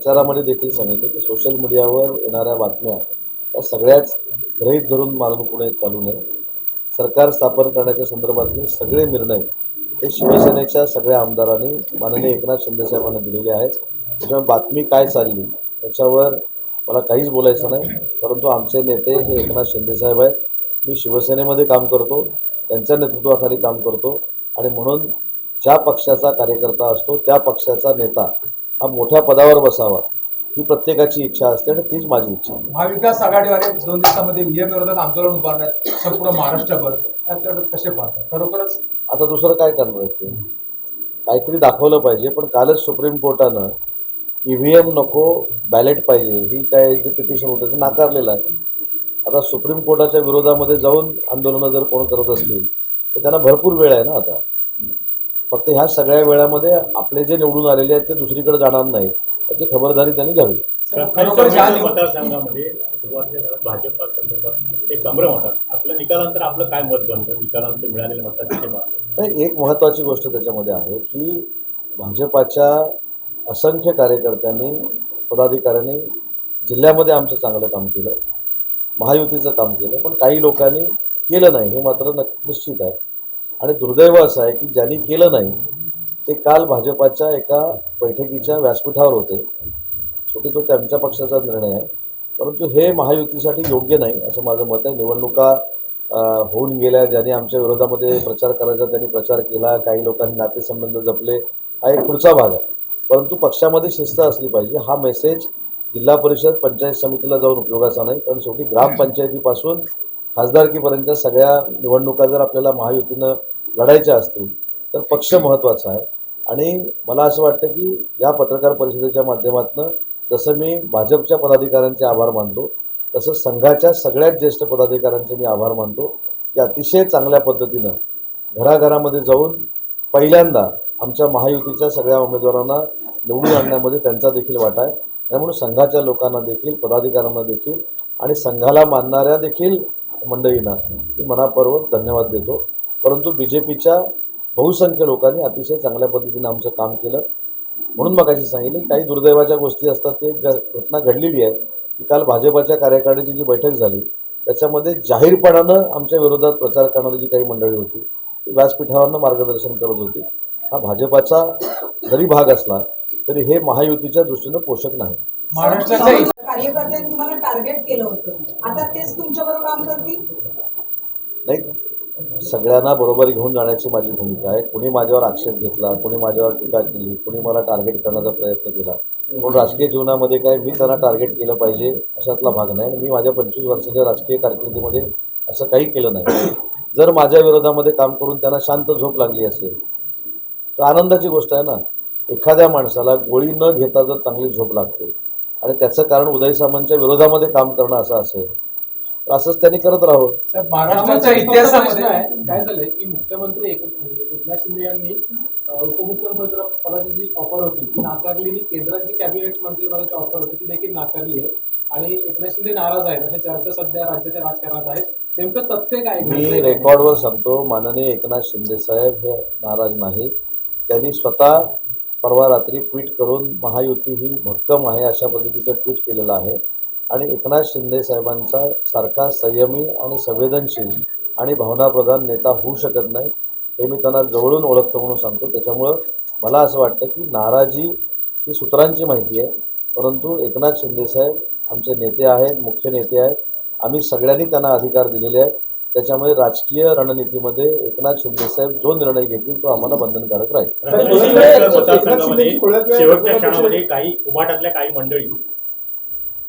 प्रचारामध्ये देखील सांगितले की सोशल मीडियावर येणाऱ्या बातम्या या सगळ्याच गृहीत धरून मारून पुढे चालू नये. सरकार स्थापन करण्याच्या संदर्भातले सगळे निर्णय हे शिवसेनेच्या सगळ्या आमदारांनी माननीय एकनाथ शिंदे साहेबांना दिलेले आहेत. त्याच्यामुळे बातमी काय चालली त्याच्यावर मला काहीच बोलायचं नाही, परंतु आमचे नेते हे एकनाथ शिंदे साहेब आहेत. मी शिवसेनेमध्ये काम करतो, त्यांच्या नेतृत्वाखाली काम करतो आणि म्हणून ज्या पक्षाचा कार्यकर्ता असतो त्या पक्षाचा नेता हा मोठ्या पदावर बसावा ही प्रत्येकाची इच्छा असते आणि तीच माझी इच्छा आहे. महाविकास आघाडीवाले 2 दिवसामध्ये व्हीएम विरोधात आंदोलन उभारण्यात संपूर्ण महाराष्ट्रभर त्याकडे कसे पाहतात? खरोखरच आता दुसरं काय करणार आहे ते काहीतरी दाखवलं पाहिजे. पण कालच सुप्रीम कोर्टानं EVM नको बॅलेट पाहिजे ही काय जे पिटिशन होतं ते नाकारलेलं आहे. आता सुप्रीम कोर्टाच्या विरोधामध्ये जाऊन आंदोलनं जर कोण करत असतील तर त्यांना भरपूर वेळ आहे ना. आता फक्त ह्या सगळ्या वेळामध्ये आपले जे निवडून आलेले आहेत ते दुसरीकडे जाणार नाहीत याची खबरदारी त्यांनी घ्यावी. मतदारसंघामध्ये सुरुवातीच्या काळात भाजपा संदर्भात एक संभ्रम होता. आपल्या निकालानंतर आपलं काय मत बनतं? निकालानंतर मिळालेल्या मताचे नाही, एक महत्त्वाची गोष्ट त्याच्यामध्ये आहे की भाजपाच्या असंख्य कार्यकर्त्यांनी पदाधिकाऱ्यांनी जिल्ह्यामध्ये आमचं चांगलं काम केलं, महायुतीचं काम केलं, पण काही लोकांनी केलं नाही हे मात्र निश्चित आहे. आणि दुर्दैव असं आहे की ज्यांनी केलं नाही ते काल भाजपाच्या एका बैठकीच्या व्यासपीठावर होते. शेवटी तो त्यांच्या पक्षाचा निर्णय आहे, परंतु हे महायुतीसाठी योग्य नाही असं माझं मत आहे. निवडणुका होऊन गेल्या, ज्यांनी आमच्या विरोधामध्ये प्रचार करायचा त्यांनी प्रचार केला, काही लोकांनी नातेसंबंध जपले, हा एक पुढचा भाग आहे. परंतु पक्षामध्ये शिस्त असली पाहिजे. हा मेसेज जिल्हा परिषद पंचायत समितीला जाऊन उपयोगाचा नाही, कारण शेवटी ग्रामपंचायतीपासून खासदारकीपर्यंतच्या सगळ्या निवडणुका जर आपल्याला महायुतीनं लढायच्या असतील तर पक्ष महत्त्वाचा आहे. आणि मला असं वाटतं की या पत्रकार परिषदेच्या माध्यमातून जसं मी भाजपच्या पदाधिकाऱ्यांचे आभार मानतो तसं संघाच्या सगळ्यात ज्येष्ठ पदाधिकाऱ्यांचे मी आभार मानतो की अतिशय चांगल्या पद्धतीनं घराघरामध्ये जाऊन पहिल्यांदा आमच्या महायुतीच्या सगळ्या उमेदवारांना निवडून आणण्यामध्ये त्यांचा देखील वाटा आहे. त्यामुळे संघाच्या लोकांना देखील, पदाधिकाऱ्यांना देखील आणि संघाला मानणाऱ्या देखील मंडळींना मी मनापूर्वक धन्यवाद देतो. परंतु BJPच्या बहुसंख्य लोकांनी अतिशय चांगल्या पद्धतीनं आमचं काम केलं. म्हणून मग अशी सांगितले काही दुर्दैवाच्या गोष्टी असतात. ते घटना घडलेली आहे की काल भाजपाच्या कार्यकारिणीची जी बैठक झाली त्याच्यामध्ये जाहीरपणानं आमच्या विरोधात प्रचार करणारी जी काही मंडळी होती ती व्यासपीठावरनं मार्गदर्शन करत होती. हा भाजपाचा जरी भाग असला तरी हे महायुतीच्या दृष्टीनं पोषक नाही. महाराष्ट्राच्या कार्यकर्त्यांनी तुम्हाला टार्गेट केलं होतं, आता तेच तुमच्याबरोबर काम करतील? नाही, सगळ्यांना बरोबर घेऊन जाण्याची माझी भूमिका आहे. कोणी माझ्यावर आक्षेप घेतला, कोणी माझ्यावर टीका केली, कोणी मला टार्गेट करण्याचा प्रयत्न केला, पण राजकीय जीवनामध्ये काय मी त्यांना टार्गेट केलं पाहिजे अशातला भाग नाही. मी माझ्या 25 वर्षाच्या राजकीय कारकिर्दीमध्ये असं काही केलं नाही. जर माझ्या विरोधामध्ये काम करून त्यांना शांत झोप लागली असेल तर आनंदाची गोष्ट आहे ना. एखाद्या माणसाला गोळी न घेता जर चांगली झोप लागते आणि त्याचं कारण उदय सामंतच्या विरोधामध्ये काम करणं असं असेल तर असंच त्यांनी करत राहावं. महाराष्ट्राच्या इतिहासामध्ये काय झालंय की मुख्यमंत्री एकनाथ शिंदे यांनी उपमुख्यमंत्री पदाची जी ऑफर होती ती नाकारली आणि केंद्राची कॅबिनेट मंत्री पदाची ऑफर होती ती देखील नाकारली आहे आणि एकनाथ शिंदे नाराज आहेत अशा चर्चा सध्या राज्याच्या राजकारणात आहेत. नेमकं तथ्य काय? मी रेकॉर्डवर सांगतो, माननीय एकनाथ शिंदे साहेब हे नाराज नाही. त्यांनी स्वतः परवा रात्री ट्विट करून महायुती ही भक्कम आहे अशा पद्धतीचं ट्विट केलेलं आहे. आणि एकनाथ शिंदे साहेबांचा सारखा संयमी आणि संवेदनशील आणि भावनाप्रधान नेता होऊ शकत नाही हे मी त्यांना जवळून ओळखतो म्हणून सांगतो. त्याच्यामुळं मला असं वाटतं की नाराजी ही सूत्रांची माहिती आहे, परंतु एकनाथ शिंदे साहेब आमचे नेते आहेत, मुख्य नेते आहेत. आम्ही सगळ्यांनी त्यांना अधिकार दिलेले आहेत. त्याच्यामुळे राजकीय रणनीतीमध्ये एकनाथ शिंदे साहेब जो निर्णय घेतील तो आम्हाला बंधनकारक राहील. शेवटच्या क्षणामध्ये काही उभाटातल्या काही मंडळी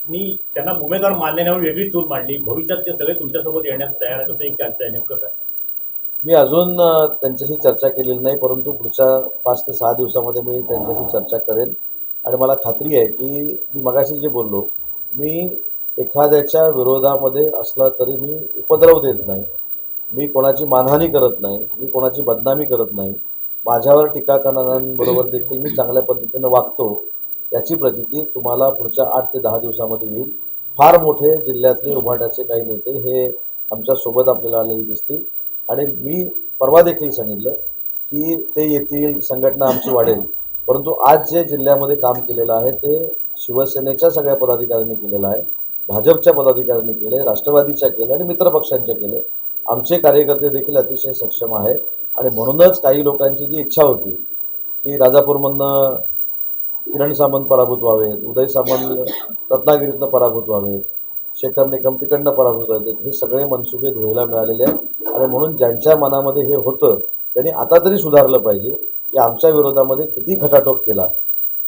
त्यांना उमेदवार मानण्यावर वेगळी चूल मांडली. भविष्यात ते सगळे तुमच्यासोबत येण्यास तयार आहे असं एक चर्चा आहे. नेमकं काय? मी अजून त्यांच्याशी चर्चा केलेली नाही, परंतु पुढच्या 5 ते 6 दिवसामध्ये मी त्यांच्याशी चर्चा करेन. आणि मला खात्री आहे की मी मगाशी जे बोललो, मी एखाद्याच्या विरोधामध्ये असला तरी मी उपद्रव देत नाही, मी कोणाची मानहानी करत नाही, मी कोणाची बदनामी करत नाही. माझ्यावर टीका करणाऱ्यांबरोबर देखील मी चांगल्या पद्धतीनं वागतो. याची प्रचिती तुम्हाला पुढच्या 8 ते 10 दिवसामध्ये येईल. फार मोठे जिल्ह्यातले उभाटाचे काही नेते हे आमच्यासोबत आपल्याला आलेले दिसतील. आणि मी परवा देखील सांगितलं की ते येतील, संघटना आमची वाढेल. परंतु आज जे जिल्ह्यामध्ये काम केलेलं आहे ते शिवसेनेच्या सगळ्या पदाधिकाऱ्यांनी केलेलं आहे, भाजपच्या पदाधिकाऱ्यांनी केलं आहे, राष्ट्रवादीच्या केलं आणि मित्रपक्षांच्या केलं. आमचे कार्यकर्ते देखील अतिशय सक्षम आहेत आणि म्हणूनच काही लोकांची जी इच्छा होती की राजापूरमधनं किरण सामंत पराभूत व्हावेत, उदय सामंत रत्नागिरीतनं पराभूत व्हावेत, शेखर निकम तिकडनं पराभूत व्हावेत, हे सगळे मनसुबे धुळीला मिळालेले आहेत. आणि म्हणून ज्यांच्या मनामध्ये हे होतं त्यांनी आता तरी सुधारलं पाहिजे की आमच्या विरोधामध्ये किती खटाटोप केला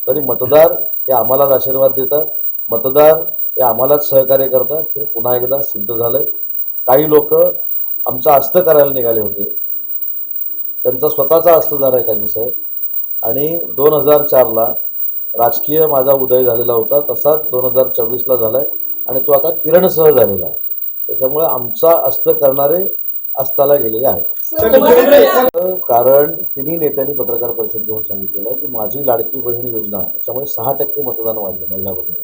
तरी मतदार हे आम्हालाच आशीर्वाद देतात, मतदार हे आम्हालाच सहकार्य करतात. हे पुन्हा एकदा सिद्ध झालं आहे. काही लोक आमचा अस्त करायला निघाले होते, त्यांचा स्वतःचा अस्त झाला आहे काजी साहेब. आणि 2004ला राजकीय माझा उदय झालेला होता तसाच 2024ला झाला आहे आणि तो आता किरणसह झालेला आहे. त्याच्यामुळे आमचा अस्त करणारे अस्ताला गेलेले आहेत. सर, कारण तिन्ही नेत्यांनी पत्रकार परिषद घेऊन सांगितलेलं आहे की माझी लाडकी बहीण योजना त्याच्यामुळे 6% मतदान वाढलं महिला भगिनीचं.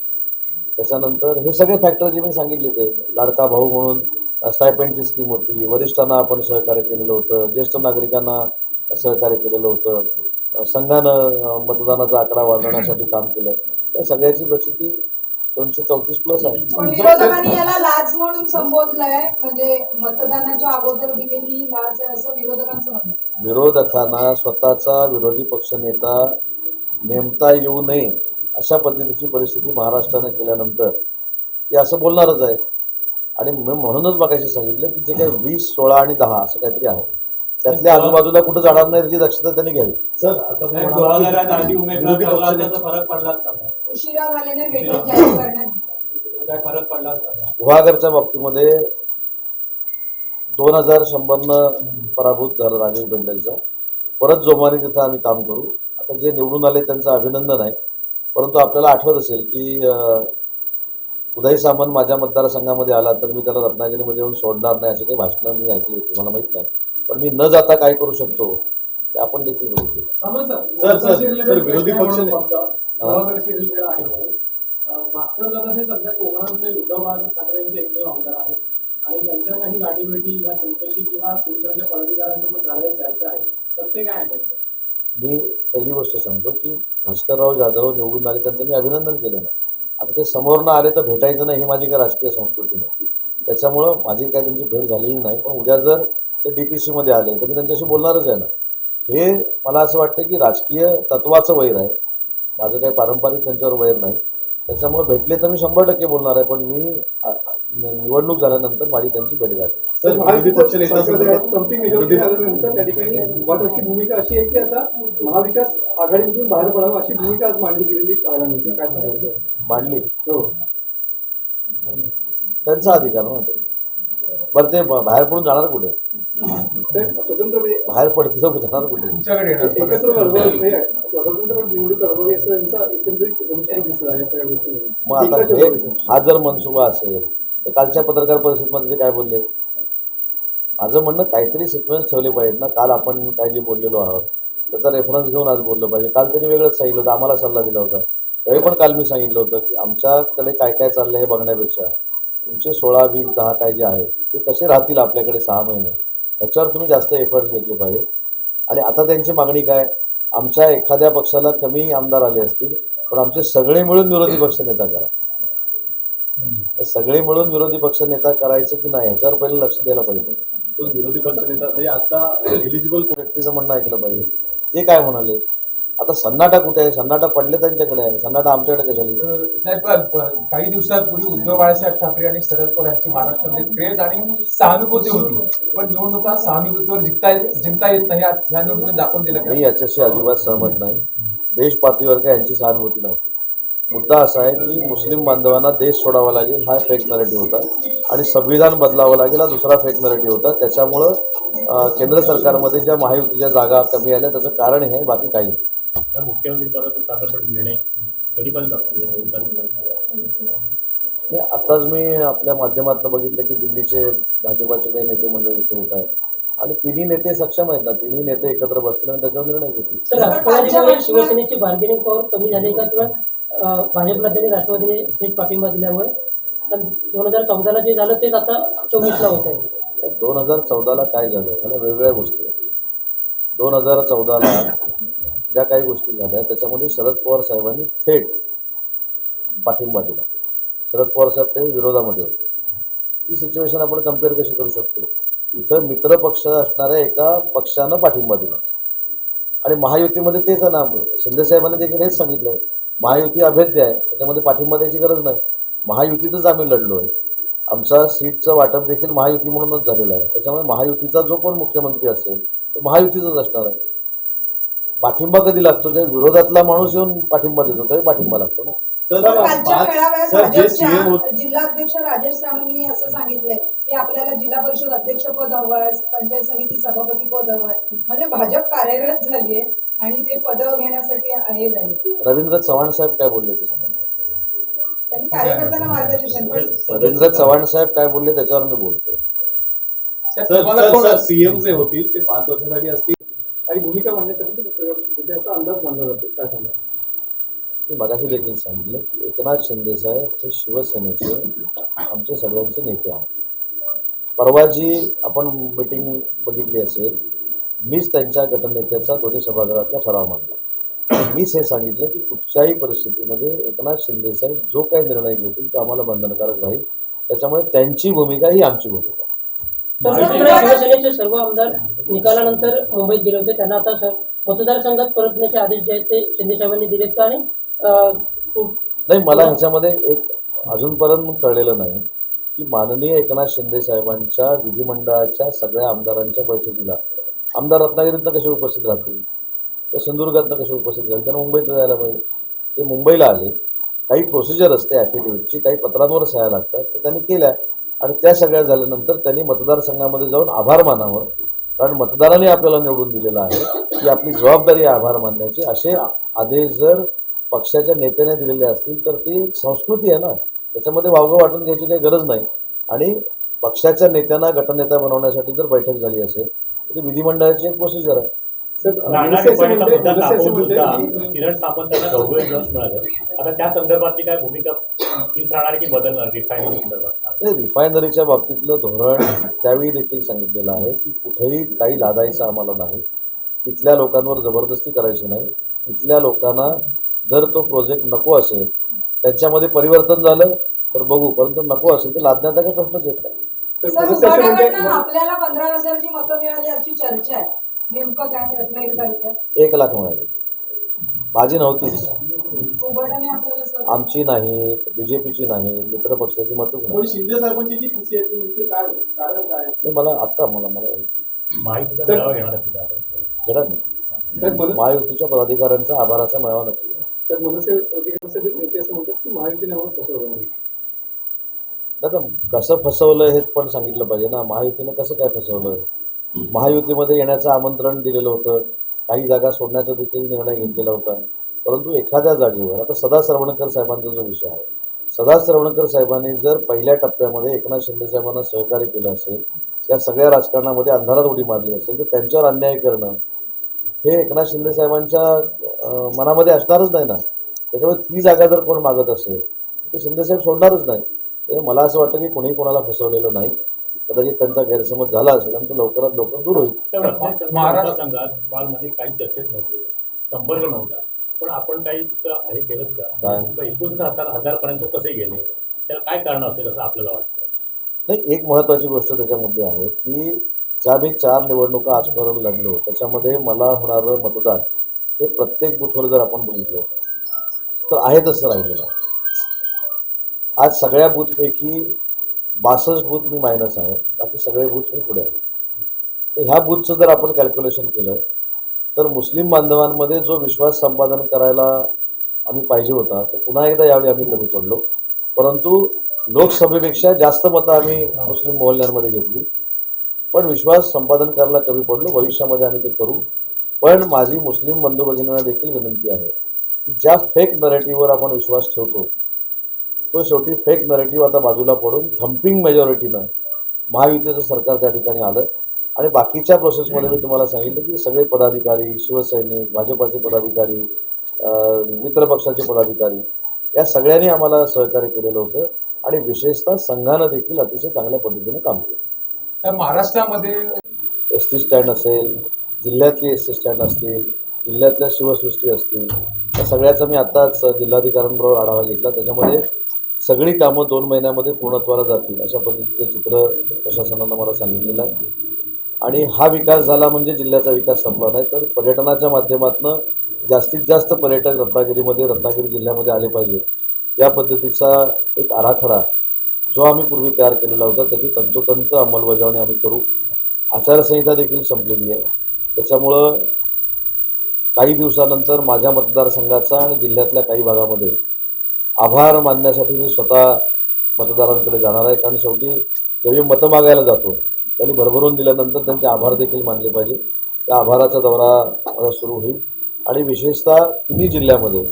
त्याच्यानंतर हे सगळे फॅक्टर जे मी सांगितले ते लाडका भाऊ म्हणून स्टायपेंडची स्कीम होती, वरिष्ठांना आपण सहकार्य केलेलं होतं, ज्येष्ठ नागरिकांना सहकार्य केलेलं होतं, संघानं मतदानाचा आकडा वाढवण्यासाठी काम केलं. त्या सगळ्याची प्रचिती 234+ आहे. पण विरोधकांनी याला लाच म्हणून संबोधलंय, म्हणजे मतदानाच्या अगोदर दिलेली ही लाच आहे असं विरोधकांचं म्हणणं आहे. विरोधकांना स्वतःचा विरोधी पक्षनेता नेमता येऊ नये अशा पद्धतीची परिस्थिती महाराष्ट्रानं केल्यानंतर ते असं बोलणारच आहेत. आणि मी म्हणूनच मगाशी सांगितलं की जे काही 20, 16 आणि 10 असं काहीतरी आहे त्यातल्या आजूबाजूला कुठं जाणार नाही याची दक्षता त्यांनी घ्यावी. सर आता आधी उमेदवार ठरला असता तर फरक पडला असता का? उशिरा झाल्याने वेगळं जाहीर करण्यात काय फरक पडला असता का? गुहागरच्या बाबतीमध्ये 2100 पराभूत झालं राजेश बेंडलचा. परत जोमाने तिथं आम्ही काम करू. आता जे निवडून आले त्यांचं अभिनंदन आहे, परंतु आपल्याला आठवत असेल की उदय सामंत माझ्या मतदारसंघामध्ये आला तर मी त्याला रत्नागिरीमध्ये येऊन सोडणार नाही अशी काही भाषणं मी ऐकली होती, मला माहीत नाही. पण मी न जाता काय करू शकतो ते आपण देखील बघितलं. सर, विरोधी पक्ष रिलेटेड आहे म्हणून भास्कर जाधव हे सध्या कोकणातले उद्धव बाळासाहेब ठाकरे यांचे एकमेव आमदार आहेत आणि त्यांच्या काही गाठीभेटी ह्या तुमच्याशी किंवा शिवसेनेच्या पदाधिकाऱ्यांसोबत झालेल्या चर्चा आहेत, तर ते काय आहे? मी पहिली गोष्ट सांगतो की भास्करराव जाधव निवडून आले त्यांचं मी अभिनंदन केलं ना. आता ते समोर न आले तर भेटायचं नाही ही माझी काही राजकीय संस्कृती नाही. त्याच्यामुळं माझी काही त्यांची भेट झालेली नाही. पण उद्या जर ते DPCमध्ये आले तर मी त्यांच्याशी बोलणारच आहे ना. हे मला असं वाटतं की राजकीय तत्वाचं वैर आहे, माझं काही पारंपरिक त्यांच्यावर वैर नाही. त्याच्यामुळे भेटले तर मी 100% बोलणार आहे. पण मी निवडणूक झाल्यानंतर माझी त्यांची भेट गाठली. सर, विरोधी पक्ष नेता संपिंग मेजॉरिटी झाल्यानंतर त्या ठिकाणी उभाटाची भूमिका अशी आहे की आता महाविकास आघाडीमधून बाहेर पडावं अशी भूमिका आज मांडली गेलेली पाहायला मिळते. काय सांगायचं? मांडली हो, त्यांचा अधिकार ना. बरं ते बाहेर पडून जाणार कुठे? ते स्वतंत्र बाहेर पडतील जाणार कुठे? तुमच्याकडे येणार एकत्र लढवावी, स्वतंत्र निवडणूक लढवावी असं त्यांचा एकंदरीत मनसुबा दिसला आहे सगळ्या गोष्टी. मग आता हा जर मनसुबा असेल तर कालच्या पत्रकार परिषदेमध्ये ते काय बोलले? माझं म्हणणं काहीतरी सिक्वेन्स ठेवले पाहिजेत ना. काल आपण काय जे बोललेलो आहोत त्याचा रेफरन्स घेऊन आज बोललं पाहिजे. काल त्यांनी वेगळंच सांगितलं होतं, आम्हाला सल्ला दिला होता. त्यावेळी पण काल मी सांगितलं होतं की आमच्याकडे काय काय चाललं हे बघण्यापेक्षा तुमचे 16, 20, 10 काय जे आहेत ते कसे राहतील आपल्याकडे 6 महिने ह्याच्यावर तुम्ही जास्त एफर्ट्स घेतले पाहिजे. आणि आता त्यांची मागणी काय? आमच्या एखाद्या पक्षाला कमी आमदार आले असतील पण आमचे सगळे मिळून विरोधी पक्षनेता करा. सगळे मिळून विरोधी पक्षनेता करायचं की नाही ह्याच्यावर पहिलं लक्ष द्यायला पाहिजे. तो विरोधी पक्ष नेता म्हणजे आता एलिजिबल व्यक्तीचं म्हणणं ऐकलं पाहिजे. ते काय म्हणाले? आता सन्नाटा कुठे आहे? सन्नाटा पडले त्यांच्याकडे आहे, सन्नाटा आमच्याकडे कशाला? साहेब, काही दिवसांपूर्वी उद्धव बाळासाहेब ठाकरे आणि शरद पवार यांची महाराष्ट्रामध्ये क्रेज आणि सहानुभूती होती, पण निवडणुका सहानुभूतीवर जिंकता येत नाही ह्या निवडणुकीत दाखवून दिलं का? मी याच्याशी अजिबात सहमत नाही. देश पातळीवर काय यांची सहानुभूती नव्हती. मुद्दा असा आहे की मुस्लिम बांधवांना देश सोडावा लागेल हा फेक नरेटिव्ह होता आणि संविधान बदलावं लागेल हा दुसरा फेक नरेटिव्ह होता. त्याच्यामुळं केंद्र सरकारमध्ये ज्या महायुतीच्या जागा कमी आल्या त्याचं कारण हे, बाकी काही नाही. मुख्यमंत्री पदाचा साधारण निर्णय कधीपर्यंत आत्ताच मी आपल्या माध्यमातून बघितलं की दिल्लीचे भाजपाचे काही नेते मंडळी इथे येत आहेत आणि तिन्ही नेते सक्षम आहेत ना. तिन्ही नेते एकत्र बसले आणि त्याच्यावर निर्णय घेतले. तर राष्ट्रवादीमुळे शिवसेनेची बार्गेनिंग पॉवर कमी झाली का, किंवा भाजपला त्यांनी राष्ट्रवादीने थेट पाठिंबा दिल्यामुळे? पण 2014ला जे झालं तेच आता 24ला होत आहे. 2014ला काय झालं ह्याला वेगवेगळ्या गोष्टी आहेत. 2014ला ज्या काही गोष्टी झाल्या त्याच्यामध्ये शरद पवार साहेबांनी थेट पाठिंबा दिला. शरद पवार साहेब ते विरोधामध्ये होते. ती सिच्युएशन आपण कम्पेअर कशी करू शकतो? इथं मित्र पक्ष असणाऱ्या एका पक्षानं पाठिंबा दिला आणि महायुतीमध्ये तेच आहे ना. शिंदे साहेबांनी देखील हेच सांगितलंय, महायुती अभेद्य आहे, त्याच्यामध्ये पाठिंबा द्यायची गरज नाही. महायुतीतच आम्ही लढलो आहे. आमचा सीटचं वाटप देखील महायुती म्हणूनच झालेलं आहे. त्याच्यामुळे महायुतीचा जो कोण मुख्यमंत्री असेल तो महायुतीचाच असणार आहे. पाठिंबा कधी लागतो? ज्या विरोधातला माणूस येऊन पाठिंबा देतो तरी पाठिंबा लागतो ना. सर कालच्या मेळाव्यात सर जे सीएम भाजपच्या जिल्हाध्यक्ष राजेश सावंतनी असं सांगितलंय की आपल्याला जिल्हा परिषद अध्यक्षपद हवं आहे, पंचायत समिती सभापती पद हवं आहे. म्हणजे भाजप कार्यरत झालीये आणि ते पद घेण्यासाठी हे झाले. रवींद्र चव्हाण साहेब काय बोलले ते सांगा. त्यांनी कार्यकर्त्यांना मार्गदर्शन पण रवींद्र चव्हाण साहेब काय बोलले त्याच्यावर मी बोलतो. सर सीएम जे होतील ते 5 वर्षासाठी असतील. काही भूमिका मांडण्यासाठी तिथे असा अंदाज बांधला जातो, काय सांगा? मी मगाशी देखील सांगितलं की एकनाथ शिंदे साहेब हे शिवसेनेचे आमचे सगळ्यांचे नेते आहेत. परवा जी आपण मीटिंग बघितली असेल, मीच त्यांच्या गटनेत्याचा दोन्ही सभागृहातला ठराव मांडला. मीच हे सांगितलं की कुठच्याही परिस्थितीमध्ये एकनाथ शिंदे साहेब जो काही निर्णय घेतील तो आम्हाला बंधनकारक राहील. त्याच्यामुळे त्यांची भूमिका ही आमची भूमिका. दुसरीकडे शिवसेनेचे सर्व आमदार निकालानंतर मुंबईत गेले होते. त्यांना आता मतदारसंघात परतण्याचे आदेश जे आहेत ते शिंदे साहेबांनी दिलेत का? आणि नाही, मला ह्याच्यामध्ये एक अजूनपर्यंत कळलेलं नाही की माननीय एकनाथ शिंदे साहेबांच्या विधिमंडळाच्या सगळ्या आमदारांच्या बैठकीला आमदार रत्नागिरीतनं कसे उपस्थित राहतील, त्या सिंधुदुर्गातनं कसे उपस्थित राहतील? त्यांना मुंबईत जायला पाहिजे. ते मुंबईला आले. काही प्रोसिजर असते ॲफिडेव्हिटची, काही पत्रांवर सह्या लागतात, ते त्यांनी केल्या आणि त्या सगळ्या झाल्यानंतर त्यांनी मतदारसंघामध्ये जाऊन आभार मानावं. कारण मतदारांनी आपल्याला निवडून दिलेलं आहे की आपली जबाबदारी आहे आभार मानण्याची. असे आदेश जर पक्षाच्या नेत्याने दिलेले असतील तर ती एक संस्कृती आहे ना, त्याच्यामध्ये वावगं वाटून घ्यायची काही गरज नाही. आणि पक्षाच्या नेत्यांना गटनेता बनवण्यासाठी जर बैठक झाली असेल तर ती विधिमंडळाची एक प्रोसिजर आहे. नाना निपाणीचा मुद्दा तापवून सुद्धा किरण सामंतांना घवघवीत यश मिळालं. आता त्या संदर्भातली काय भूमिका तीच राहणार की बदलणार रिफायनरी संदर्भात? ते रिफायनरीच्या बाबतीतलं धोरण त्यावेळी देखील सांगितलेलं आहे की कुठेही काही लादायचं आम्हाला नाही, तिथल्या लोकांवर जबरदस्ती करायची नाही. तिथल्या लोकांना जर तो प्रोजेक्ट नको असेल, त्यांच्यामध्ये परिवर्तन झालं तर बघू, परंतु नको असेल तर लादण्याचा काही प्रश्नच येत नाही. सर, उबाटाकडनं आपल्याला 15,000ची मतं मिळाली अशी चर्चा आहे. नेमकं काय रत्नागिरी तालुक्यात 1 लाख मिळाले. माझी नव्हतीच, उबाटाने आपल्याला सर आमची नाही, बीजेपीची नाही, मित्र पक्षाची मतच नाही. शिंदे साहेबांची जी टीसी आहे ती नेमकी काय कारण काय? नाही, मला आत्ता मला माहितीचा मेळावा घेणार आहे तुझ्या आपण घेणार नाही. महायुतीच्या पदाधिकाऱ्यांचा आभाराचा मेळावा नक्की घेणार. सर, मनसे नेते असं म्हणतात की महायुतीने आम्हाला फसवलं म्हणून. आता कसं फसवलं हे पण सांगितलं पाहिजे ना. महायुतीनं कसं काय फसवलं? महायुतीमध्ये येण्याचं आमंत्रण दिलेलं होतं, काही जागा सोडण्याचा देखील निर्णय घेतलेला होता. परंतु एखाद्या जागेवर आता सदा सरवणकर साहेबांचा जो विषय आहे, सदा सरवणकर साहेबांनी जर पहिल्या टप्प्यामध्ये एकनाथ शिंदे साहेबांना सहकार्य केलं असेल, त्या सगळ्या राजकारणामध्ये अंधारात उडी मारली असेल तर त्यांच्यावर अन्याय करणं हे एकनाथ शिंदे साहेबांच्या मनामध्ये असणारच नाही ना. त्याच्यामुळे ती जागा जर कोण मागत असेल तर शिंदेसाहेब सोडणारच नाही. त्यामुळे मला असं वाटतं की कोणीही कोणाला फसवलेलं नाही. कदाचित त्यांचा गैरसमज झाला असेल आणि तो लवकरात लवकर दूर होईल. महाराष्ट्र संघात बालमध्ये काही चर्चेत नव्हते, संपर्क नव्हता, पण आपण काही हे केलं का? 29,000 पर्यंत कसे गेले, त्याला काय कारण असेल असं आपल्याला वाटतं? नाही, एक महत्त्वाची गोष्ट त्याच्यामधली आहे की ज्या मी 4 निवडणुका आजपर्यंत लढलो त्याच्यामध्ये मला होणारं मतदान हे प्रत्येक बूथवर जर आपण बघितलं तर आहे तसं राहिलेलं आहे. आज सगळ्या बूथपैकी 62 बूथ मी मायनस आहे, बाकी सगळे बूथ मी पुढे आहे. तर ह्या बूथचं जर आपण कॅल्क्युलेशन केलं तर मुस्लिम बांधवांमध्ये जो विश्वास संपादन करायला आम्ही पाहिजे होता तो पुन्हा एकदा यावेळी आम्ही कमी पडलो. परंतु लोकसभेपेक्षा जास्त मतं आम्ही मुस्लिम मोहल्ल्यांमध्ये घेतली, पण विश्वास संपादन करायला कमी पडलो. भविष्यामध्ये आम्ही ते करू. पण माझी मुस्लिम बंधू भगिनींना देखील विनंती आहे की ज्या फेक नरेटिव्हवर आपण विश्वास ठेवतो तो शेवटी फेक नरेटिव्ह आता बाजूला पडून थम्पिंग मेजॉरिटीनं महायुतीचं सरकार त्या ठिकाणी आलं. आणि बाकीच्या प्रोसेसमध्ये मी तुम्हाला सांगितलं की सगळे पदाधिकारी, शिवसैनिक, भाजपाचे पदाधिकारी, मित्रपक्षाचे पदाधिकारी या सगळ्यांनी आम्हाला सहकार्य केलेलं होतं आणि विशेषतः संघानं देखील अतिशय चांगल्या पद्धतीनं काम केलं. तर महाराष्ट्रामध्ये एस टी स्टँड असेल, जिल्ह्यातली एस टी स्टँड असतील, जिल्ह्यातल्या शिवसृष्टी असतील, या सगळ्याचा मी आत्ताच जिल्हाधिकाऱ्यांबरोबर आढावा घेतला. त्याच्यामध्ये सगळी कामं 2 महिन्यामध्ये पूर्णत्वाला जातील अशा पद्धतीचं चित्र प्रशासनानं मला सांगितलेलं आहे. आणि हा विकास झाला म्हणजे जिल्ह्याचा विकास संपला नाही, तर पर्यटनाच्या माध्यमातून जास्तीत जास्त पर्यटक रत्नागिरी जिल्ह्यामध्ये आले पाहिजे या पद्धतीचा एक आराखडा जो आम्ही पूर्वी तयार केलेला होता त्याची तंतोतंत अंमलबजावणी आम्ही करू. आचारसंहिता देखील संपलेली आहे. त्याच्यामुळं काही दिवसानंतर माझ्या मतदारसंघाचा आणि जिल्ह्यातल्या काही भागामध्ये आभार मानण्यासाठी मी स्वतः मतदारांकडे जाणार आहे. कारण शेवटी ज्यावेळी मतं मागायला जातो त्यांनी भरभरून दिल्यानंतर त्यांचे आभार देखील मानले पाहिजे. त्या आभाराचा दौरा माझा सुरू होईल आणि विशेषतः तिन्ही जिल्ह्यामध्ये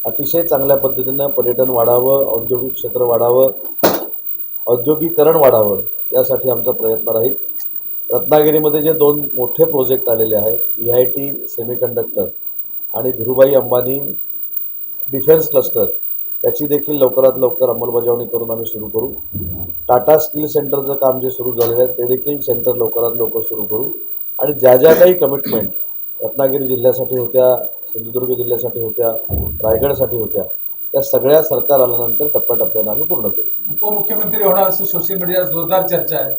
अतिशय चांगल्या पद्धतीनं पर्यटन वाढावं, औद्योगिक क्षेत्र वाढावं, औद्योगिकरण वाढावं यासाठी आमचा प्रयत्न राहील. रत्नागिरीमध्ये जे 2 मोठे प्रोजेक्ट आलेले आहेत, VIT सेमीकंडक्टर आणि धीरूभाई अंबानी डिफेन्स क्लस्टर, याची देखील लवकरात लवकर अंमलबजावणी करून आम्ही सुरू करू. टाटा स्किल सेंटरचं काम जे सुरू झालेलं आहे ते देखील सेंटर लवकरात लवकर सुरू करू. आणि ज्या ज्या काही कमिटमेंट रत्नागिरी जिल्ह्यासाठी होत्या, सिंधुदुर्ग जिल्ह्यासाठी होत्या, रायगडसाठी होत्या, त्या सगळ्या सरकार आल्यानंतर टप्प्याटप्प्यानं आम्ही पूर्ण करू. उपमुख्यमंत्री होणार अशी सोशल मीडियावर जोरदार चर्चा आहे.